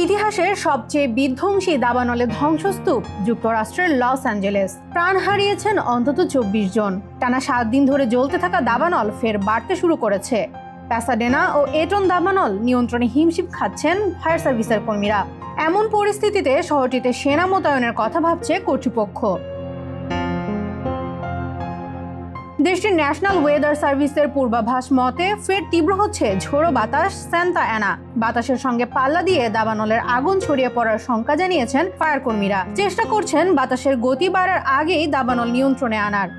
ইতিহাসের সবচেয়ে বিধ্বংসী দাবানলে ধ্বংসস্তূপ যুক্তরাষ্ট্রের লস অ্যাঞ্জেলেস। প্রাণ হারিয়েছেন অন্তত ২৪ জন। টানা ৭ দিন ধরে জ্বলতে থাকা দাবানল ফের বাড়তে শুরু করেছে। প্যাসাডেনা ও এটন দাবানল নিয়ন্ত্রণে হিমশিম খাচ্ছেন ফায়ার সার্ভিসের কর্মীরা। এমন পরিস্থিতিতে শহরটিতে সেনা মোতায়েনের কথা ভাবছে কর্তৃপক্ষ। দেশটির ন্যাশনাল ওয়েদার সার্ভিসের পূর্বাভাস মতে ফের তীব্র হচ্ছে ঝোড়ো বাতাস সান্তা অ্যানা। বাতাসের সঙ্গে পাল্লা দিয়ে দাবানলের আগুন ছড়িয়ে পড়ার শঙ্কা জানিয়েছেন ফায়ার কর্মীরা। চেষ্টা করছেন বাতাসের গতি বাড়ার আগেই দাবানল নিয়ন্ত্রণে আনার।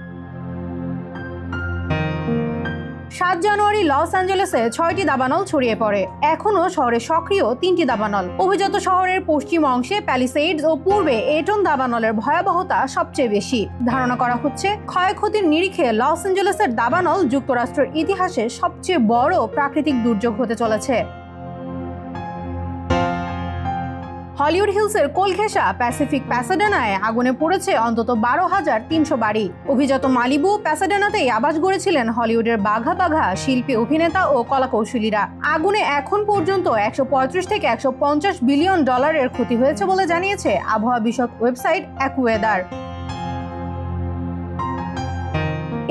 ৭ জানুয়ারি লস অ্যাঞ্জেলেসে ৬টি দাবানল ছড়িয়ে পড়ে। এখনও শহরে সক্রিয় ৩টি দাবানল। অভিজাত শহরের পশ্চিম অংশে প্যালিসেইডস ও পূর্বে এটন দাবানলের ভয়াবহতা সবচেয়ে বেশি। ধারণা করা হচ্ছে ক্ষয়ক্ষতির নিরিখে লস অ্যাঞ্জেলেসের দাবানল যুক্তরাষ্ট্রের ইতিহাসে সবচেয়ে বড় প্রাকৃতিক দুর্যোগ হতে চলেছে। হলিউড হিলসের কোলঘেঁষা প্যাসিফিক প্যাসাডেনায় আগুনে পড়েছে অন্তত ১২,৩০০ বাড়ি। অভিজাত মালিবু প্যাসাডেনাতেই আবাস গড়েছিলেন হলিউডের বাঘা বাঘা শিল্পী, অভিনেতা ও কলাকৌশলীরা। আগুনে এখন পর্যন্ত ১৩৫ থেকে ১৫০ বিলিয়ন ডলারের ক্ষতি হয়েছে বলে জানিয়েছে আবহাওয়া বিষয়ক ওয়েবসাইট অ্যাকুয়েদার।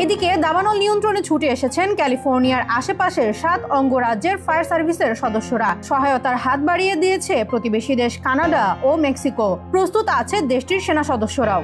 এদিকে দাবানল নিয়ন্ত্রণে ছুটে এসেছেন ক্যালিফোর্নিয়ার আশেপাশের ৭ অঙ্গরাজ্যের ফায়ার সার্ভিসের সদস্যরা। সহায়তার হাত বাড়িয়ে দিয়েছে প্রতিবেশী দেশ কানাডা ও মেক্সিকো। প্রস্তুত আছে দেশটির সেনা সদস্যরাও।